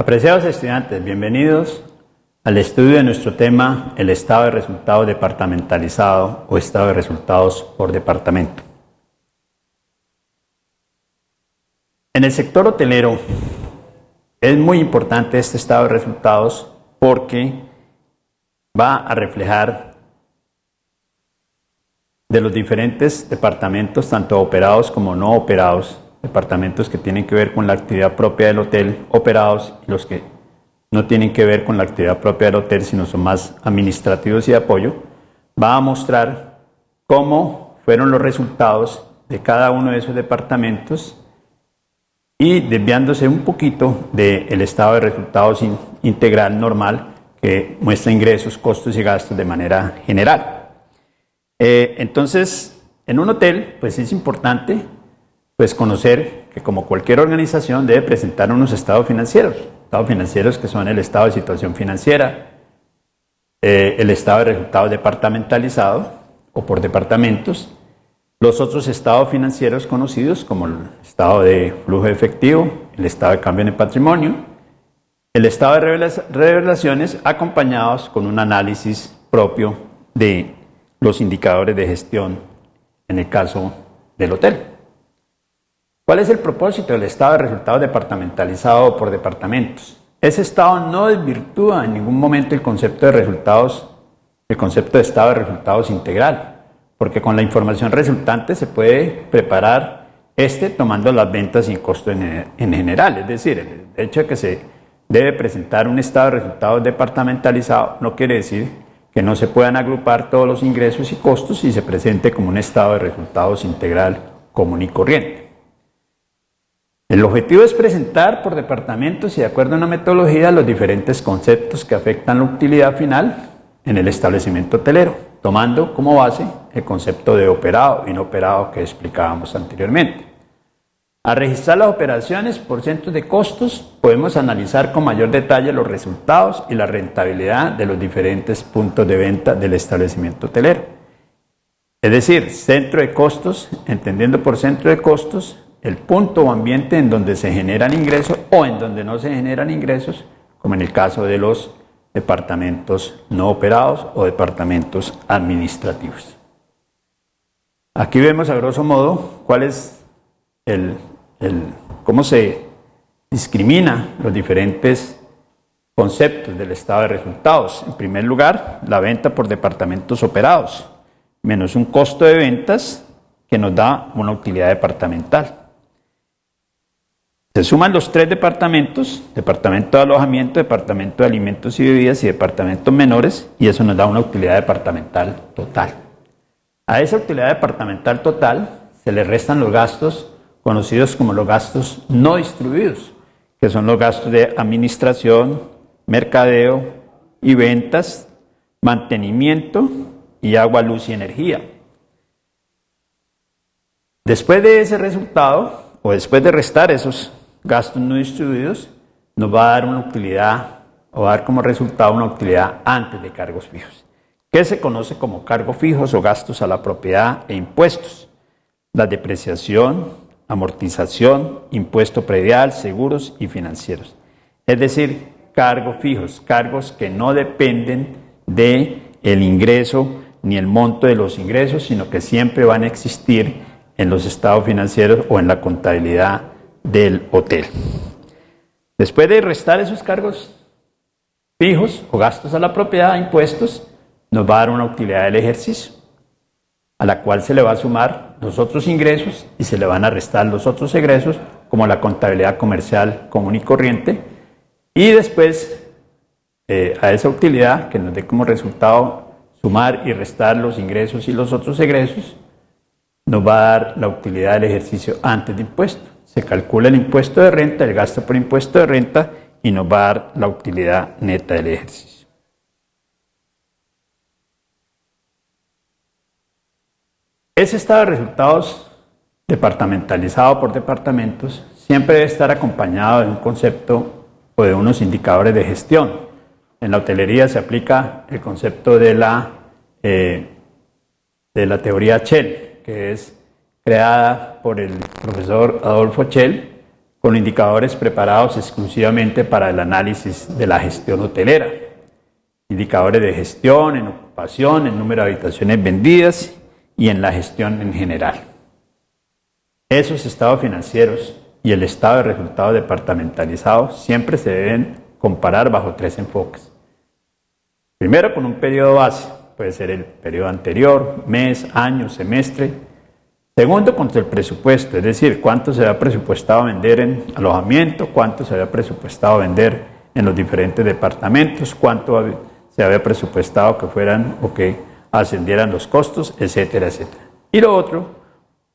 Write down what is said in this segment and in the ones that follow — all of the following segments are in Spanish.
Apreciados estudiantes, bienvenidos al estudio de nuestro tema, el estado de resultados departamentalizado o estado de resultados por departamento. En el sector hotelero es muy importante este estado de resultados porque va a reflejar de los diferentes departamentos, tanto operados como no operados, departamentos que tienen que ver con la actividad propia del hotel operados y los que no tienen que ver con la actividad propia del hotel, sino son más administrativos y de apoyo, va a mostrar cómo fueron los resultados de cada uno de esos departamentos y desviándose un poquito del estado de resultados integral normal que muestra ingresos, costos y gastos de manera general. Entonces, en un hotel, pues es importante conocer que como cualquier organización debe presentar unos estados financieros que son el estado de situación financiera, el estado de resultados departamentalizado o por departamentos, los otros estados financieros conocidos como el estado de flujo de efectivo, el estado de cambio en el patrimonio, el estado de revelaciones acompañados con un análisis propio de los indicadores de gestión en el caso del hotel. ¿Cuál es el propósito del estado de resultados departamentalizado por departamentos? Ese estado no desvirtúa en ningún momento el concepto de resultados, el concepto de estado de resultados integral, porque con la información resultante se puede preparar tomando las ventas y costos en general. Es decir, el hecho de que se debe presentar un estado de resultados departamentalizado no quiere decir que no se puedan agrupar todos los ingresos y costos y se presente como un estado de resultados integral común y corriente. El objetivo es presentar por departamentos y de acuerdo a una metodología los diferentes conceptos que afectan la utilidad final en el establecimiento hotelero, tomando como base el concepto de operado e inoperado que explicábamos anteriormente. Al registrar las operaciones por centros de costos, podemos analizar con mayor detalle los resultados y la rentabilidad de los diferentes puntos de venta del establecimiento hotelero. Es decir, centro de costos, entendiendo por centro de costos, el punto o ambiente en donde se generan ingresos o en donde no se generan ingresos, como en el caso de los departamentos no operados o departamentos administrativos. Aquí vemos a grosso modo cuál es cómo se discrimina los diferentes conceptos del estado de resultados. En primer lugar, la venta por departamentos operados, menos un costo de ventas que nos da una utilidad departamental. Se suman los tres departamentos, departamento de alojamiento, departamento de alimentos y bebidas y departamentos menores, y eso nos da una utilidad departamental total. A esa utilidad departamental total se le restan los gastos conocidos como los gastos no distribuidos, que son los gastos de administración, mercadeo y ventas, mantenimiento y agua, luz y energía. Después de ese resultado, o después de restar esos gastos no distribuidos, nos va a dar una utilidad, o va a dar como resultado una utilidad antes de cargos fijos, que se conoce como cargos fijos o gastos a la propiedad e impuestos, la depreciación, amortización, impuesto predial, seguros y financieros. Es decir, cargos fijos, cargos que no dependen del ingreso ni el monto de los ingresos, sino que siempre van a existir en los estados financieros o en la contabilidad del hotel. Después de restar esos cargos fijos o gastos a la propiedad, impuestos, nos va a dar una utilidad del ejercicio, a la cual se le va a sumar los otros ingresos y se le van a restar los otros egresos, como la contabilidad comercial común y corriente, y después a esa utilidad que nos dé como resultado sumar y restar los ingresos y los otros egresos, nos va a dar la utilidad del ejercicio antes de impuesto. Se calcula el impuesto de renta, el gasto por impuesto de renta y nos va a dar la utilidad neta del ejercicio. Ese estado de resultados departamentalizado por departamentos siempre debe estar acompañado de un concepto o de unos indicadores de gestión. En la hotelería se aplica el concepto de la teoría Shell, que es creada por el profesor Adolfo Shell con indicadores preparados exclusivamente para el análisis de la gestión hotelera. Indicadores de gestión, en ocupación, en número de habitaciones vendidas y en la gestión en general. Esos estados financieros y el estado de resultados departamentalizados siempre se deben comparar bajo 3 enfoques. Primero, con un periodo base, puede ser el periodo anterior, mes, año, semestre. Segundo, contra el presupuesto, es decir, cuánto se había presupuestado vender en alojamiento, cuánto se había presupuestado vender en los diferentes departamentos, cuánto se había presupuestado que fueran o que ascendieran los costos, etcétera, etcétera. Y lo otro,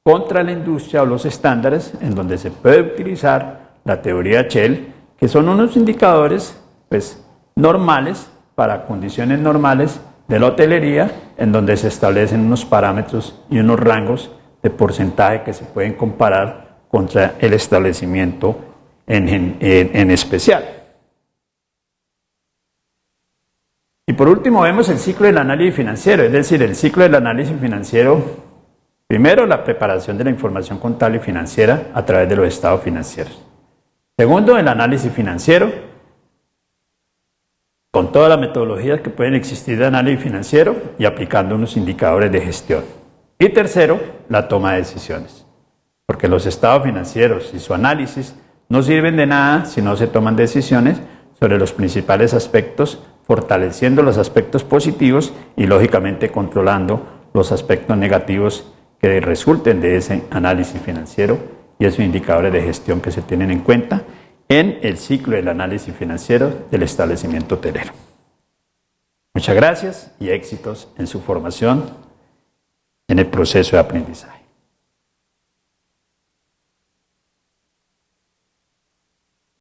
contra la industria o los estándares, en donde se puede utilizar la teoría Shell, que son unos indicadores normales, para condiciones normales de la hotelería, en donde se establecen unos parámetros y unos rangos de porcentaje que se pueden comparar contra el establecimiento en especial. Y por último vemos el ciclo del análisis financiero, es decir, el ciclo del análisis financiero. Primero, la preparación de la información contable y financiera a través de los estados financieros. Segundo, el análisis financiero, con todas las metodologías que pueden existir de análisis financiero y aplicando unos indicadores de gestión. Y tercero, la toma de decisiones, porque los estados financieros y su análisis no sirven de nada si no se toman decisiones sobre los principales aspectos, fortaleciendo los aspectos positivos y lógicamente controlando los aspectos negativos que resulten de ese análisis financiero y esos indicadores de gestión que se tienen en cuenta en el ciclo del análisis financiero del establecimiento hotelero. Muchas gracias y éxitos en su formación en el proceso de aprendizaje.